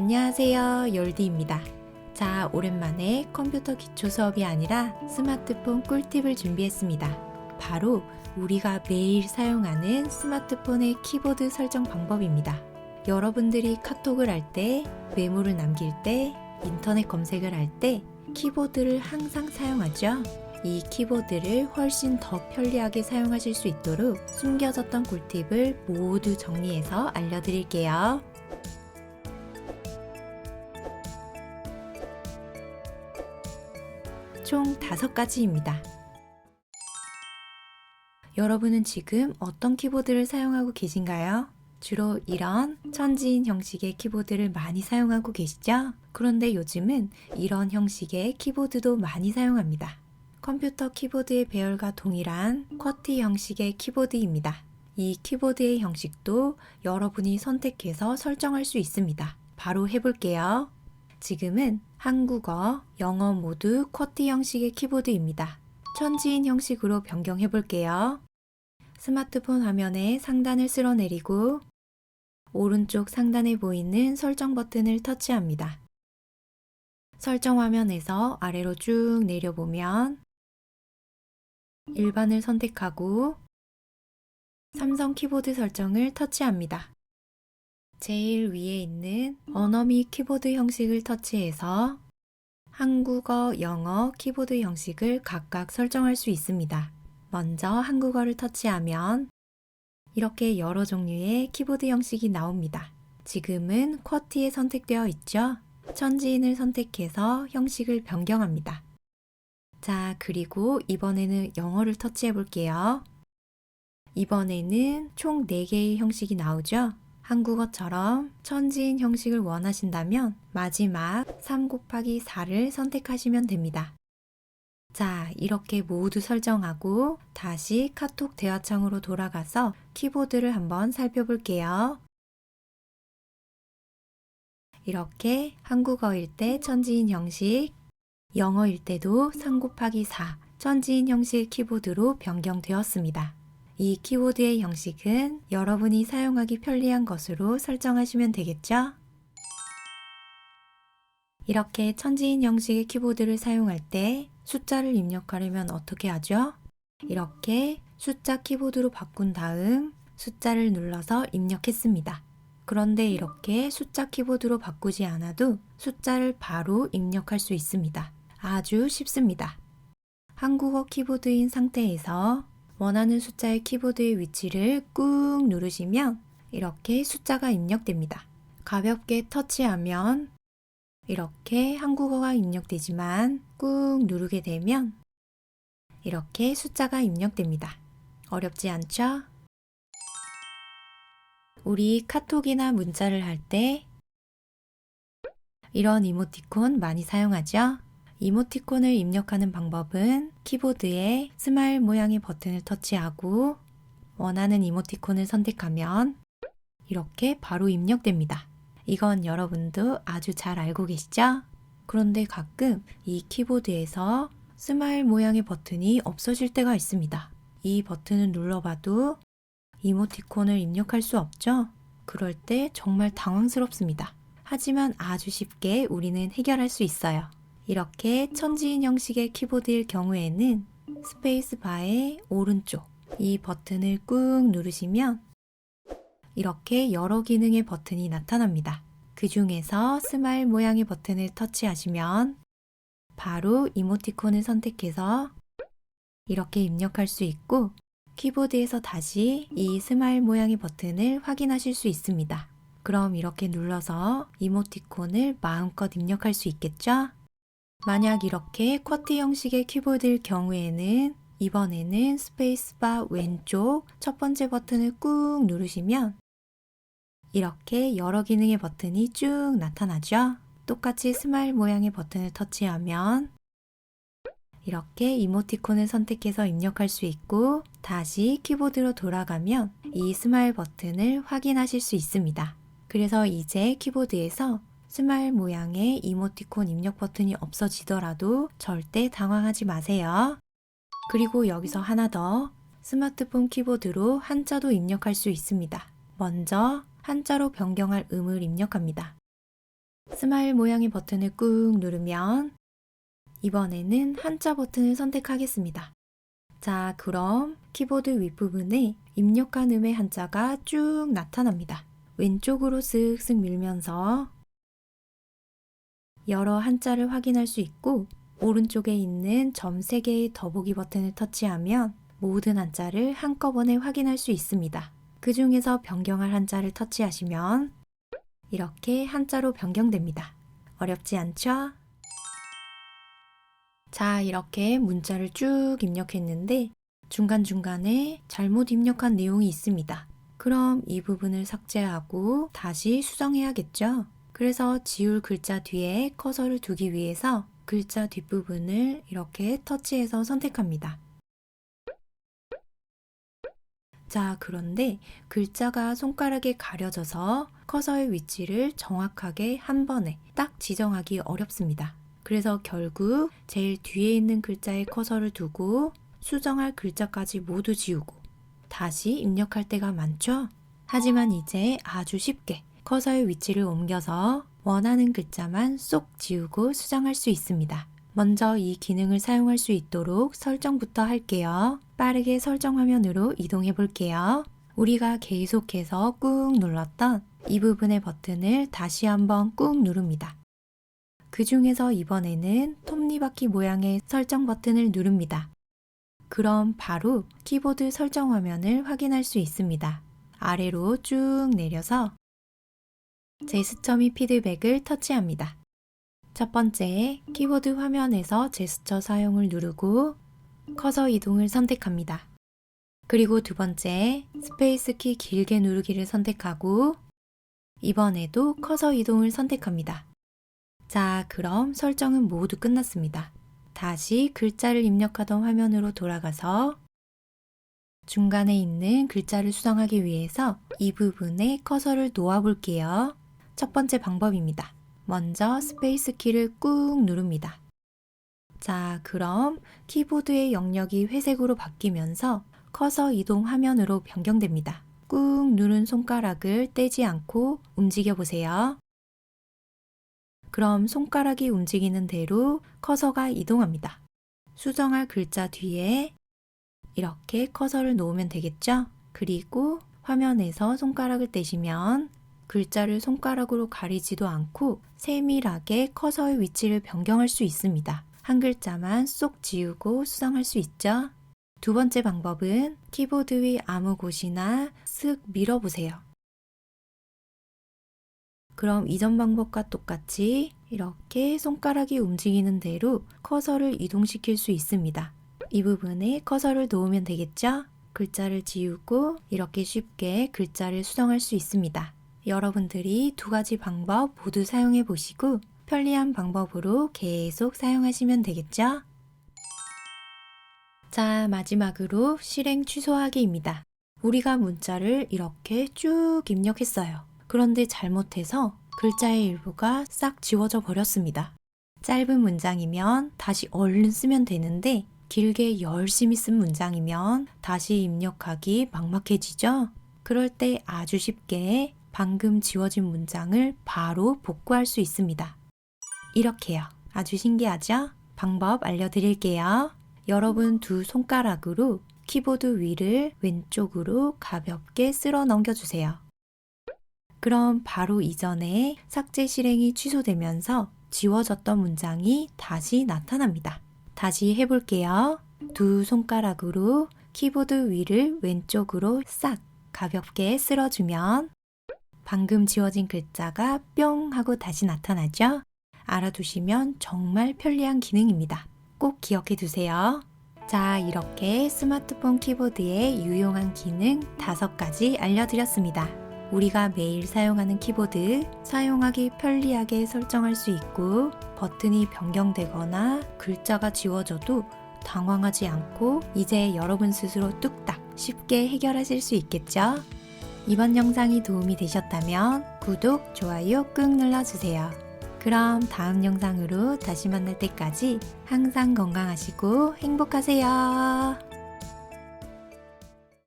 안녕하세요, 열디입니다. 자, 오랜만에 컴퓨터 기초 수업이 아니라 스마트폰 꿀팁을 준비했습니다. 바로 우리가 매일 사용하는 스마트폰의 키보드 설정 방법입니다. 여러분들이 카톡을 할 때, 메모를 남길 때, 인터넷 검색을 할 때 키보드를 항상 사용하죠. 이 키보드를 훨씬 더 편리하게 사용하실 수 있도록 숨겨졌던 꿀팁을 모두 정리해서 알려드릴게요. 총 5가지입니다. 여러분은 지금 어떤 키보드를 사용하고 계신가요? 주로 이런 천지인 형식의 키보드를 많이 사용하고 계시죠? 그런데 요즘은 이런 형식의 키보드도 많이 사용합니다. 컴퓨터 키보드의 배열과 동일한 쿼티 형식의 키보드입니다. 이 키보드의 형식도 여러분이 선택해서 설정할 수 있습니다. 바로 해볼게요. 지금은 한국어, 영어 모두 쿼티 형식의 키보드입니다. 천지인 형식으로 변경해 볼게요. 스마트폰 화면의 상단을 쓸어내리고 오른쪽 상단에 보이는 설정 버튼을 터치합니다. 설정 화면에서 아래로 쭉 내려보면 일반을 선택하고 삼성 키보드 설정을 터치합니다. 제일 위에 있는 언어 및 키보드 형식을 터치해서 한국어, 영어 키보드 형식을 각각 설정할 수 있습니다. 먼저 한국어를 터치하면 이렇게 여러 종류의 키보드 형식이 나옵니다. 지금은 쿼티에 선택되어 있죠? 천지인을 선택해서 형식을 변경합니다. 자, 그리고 이번에는 영어를 터치해 볼게요. 이번에는 총 4개의 형식이 나오죠? 한국어처럼 천지인 형식을 원하신다면 마지막 3 곱하기 4를 선택하시면 됩니다. 자, 이렇게 모두 설정하고 다시 카톡 대화창으로 돌아가서 키보드를 한번 살펴볼게요. 이렇게 한국어일 때 천지인 형식, 영어일 때도 3 곱하기 4 천지인 형식 키보드로 변경되었습니다. 이 키보드의 형식은 여러분이 사용하기 편리한 것으로 설정하시면 되겠죠? 이렇게 천지인 형식의 키보드를 사용할 때 숫자를 입력하려면 어떻게 하죠? 이렇게 숫자 키보드로 바꾼 다음 숫자를 눌러서 입력했습니다. 그런데 이렇게 숫자 키보드로 바꾸지 않아도 숫자를 바로 입력할 수 있습니다. 아주 쉽습니다. 한국어 키보드인 상태에서 원하는 숫자의 키보드의 위치를 꾹 누르시면 이렇게 숫자가 입력됩니다. 가볍게 터치하면 이렇게 한국어가 입력되지만 꾹 누르게 되면 이렇게 숫자가 입력됩니다. 어렵지 않죠? 우리 카톡이나 문자를 할 때 이런 이모티콘 많이 사용하죠? 이모티콘을 입력하는 방법은 키보드에 스마일 모양의 버튼을 터치하고 원하는 이모티콘을 선택하면 이렇게 바로 입력됩니다. 이건 여러분도 아주 잘 알고 계시죠? 그런데 가끔 이 키보드에서 스마일 모양의 버튼이 없어질 때가 있습니다. 이 버튼을 눌러봐도 이모티콘을 입력할 수 없죠? 그럴 때 정말 당황스럽습니다. 하지만 아주 쉽게 우리는 해결할 수 있어요. 이렇게 천지인 형식의 키보드일 경우에는 스페이스 바의 오른쪽 이 버튼을 꾹 누르시면 이렇게 여러 기능의 버튼이 나타납니다. 그 중에서 스마일 모양의 버튼을 터치하시면 바로 이모티콘을 선택해서 이렇게 입력할 수 있고 키보드에서 다시 이 스마일 모양의 버튼을 확인하실 수 있습니다. 그럼 이렇게 눌러서 이모티콘을 마음껏 입력할 수 있겠죠? 만약 이렇게 쿼티 형식의 키보드일 경우에는 이번에는 스페이스바 왼쪽 첫 번째 버튼을 꾹 누르시면 이렇게 여러 기능의 버튼이 쭉 나타나죠? 똑같이 스마일 모양의 버튼을 터치하면 이렇게 이모티콘을 선택해서 입력할 수 있고 다시 키보드로 돌아가면 이 스마일 버튼을 확인하실 수 있습니다. 그래서 이제 키보드에서 스마일 모양의 이모티콘 입력 버튼이 없어지더라도 절대 당황하지 마세요. 그리고 여기서 하나 더, 스마트폰 키보드로 한자도 입력할 수 있습니다. 먼저 한자로 변경할 음을 입력합니다. 스마일 모양의 버튼을 꾹 누르면 이번에는 한자 버튼을 선택하겠습니다. 자, 그럼 키보드 윗부분에 입력한 음의 한자가 쭉 나타납니다. 왼쪽으로 쓱쓱 밀면서 여러 한자를 확인할 수 있고 오른쪽에 있는 점 3개의 더보기 버튼을 터치하면 모든 한자를 한꺼번에 확인할 수 있습니다. 그 중에서 변경할 한자를 터치하시면 이렇게 한자로 변경됩니다. 어렵지 않죠? 자, 이렇게 문자를 쭉 입력했는데 중간중간에 잘못 입력한 내용이 있습니다. 그럼 이 부분을 삭제하고 다시 수정해야겠죠? 그래서 지울 글자 뒤에 커서를 두기 위해서 글자 뒷부분을 이렇게 터치해서 선택합니다. 자, 그런데 글자가 손가락에 가려져서 커서의 위치를 정확하게 한 번에 딱 지정하기 어렵습니다. 그래서 결국 제일 뒤에 있는 글자에 커서를 두고 수정할 글자까지 모두 지우고 다시 입력할 때가 많죠? 하지만 이제 아주 쉽게 커서의 위치를 옮겨서 원하는 글자만 쏙 지우고 수정할 수 있습니다. 먼저 이 기능을 사용할 수 있도록 설정부터 할게요. 빠르게 설정 화면으로 이동해 볼게요. 우리가 계속해서 꾹 눌렀던 이 부분의 버튼을 다시 한번 꾹 누릅니다. 그 중에서 이번에는 톱니바퀴 모양의 설정 버튼을 누릅니다. 그럼 바로 키보드 설정 화면을 확인할 수 있습니다. 아래로 쭉 내려서 제스처 및 피드백을 터치합니다. 첫 번째, 키보드 화면에서 제스처 사용을 누르고 커서 이동을 선택합니다. 그리고 두 번째, 스페이스 키 길게 누르기를 선택하고 이번에도 커서 이동을 선택합니다. 자, 그럼 설정은 모두 끝났습니다. 다시 글자를 입력하던 화면으로 돌아가서 중간에 있는 글자를 수정하기 위해서 이 부분에 커서를 놓아 볼게요. 첫 번째 방법입니다. 먼저 스페이스 키를 꾹 누릅니다. 자, 그럼 키보드의 영역이 회색으로 바뀌면서 커서 이동 화면으로 변경됩니다. 꾹 누른 손가락을 떼지 않고 움직여 보세요. 그럼 손가락이 움직이는 대로 커서가 이동합니다. 수정할 글자 뒤에 이렇게 커서를 놓으면 되겠죠? 그리고 화면에서 손가락을 떼시면 글자를 손가락으로 가리지도 않고 세밀하게 커서의 위치를 변경할 수 있습니다. 한 글자만 쏙 지우고 수정할 수 있죠? 두 번째 방법은 키보드 위 아무 곳이나 쓱 밀어보세요. 그럼 이전 방법과 똑같이 이렇게 손가락이 움직이는 대로 커서를 이동시킬 수 있습니다. 이 부분에 커서를 놓으면 되겠죠? 글자를 지우고 이렇게 쉽게 글자를 수정할 수 있습니다. 여러분들이 두 가지 방법 모두 사용해 보시고 편리한 방법으로 계속 사용하시면 되겠죠? 자, 마지막으로 실행 취소하기입니다. 우리가 문자를 이렇게 쭉 입력했어요. 그런데 잘못해서 글자의 일부가 싹 지워져 버렸습니다. 짧은 문장이면 다시 얼른 쓰면 되는데 길게 열심히 쓴 문장이면 다시 입력하기 막막해지죠? 그럴 때 아주 쉽게 방금 지워진 문장을 바로 복구할 수 있습니다. 이렇게요. 아주 신기하죠? 방법 알려드릴게요. 여러분 두 손가락으로 키보드 위를 왼쪽으로 가볍게 쓸어 넘겨주세요. 그럼 바로 이전에 삭제 실행이 취소되면서 지워졌던 문장이 다시 나타납니다. 다시 해볼게요. 두 손가락으로 키보드 위를 왼쪽으로 싹 가볍게 쓸어주면 방금 지워진 글자가 뿅 하고 다시 나타나죠? 알아두시면 정말 편리한 기능입니다. 꼭 기억해 두세요. 자, 이렇게 스마트폰 키보드의 유용한 기능 5가지 알려드렸습니다. 우리가 매일 사용하는 키보드, 사용하기 편리하게 설정할 수 있고 버튼이 변경되거나 글자가 지워져도 당황하지 않고 이제 여러분 스스로 뚝딱 쉽게 해결하실 수 있겠죠? 이번 영상이 도움이 되셨다면 구독, 좋아요 꾹 눌러주세요. 그럼 다음 영상으로 다시 만날 때까지 항상 건강하시고 행복하세요.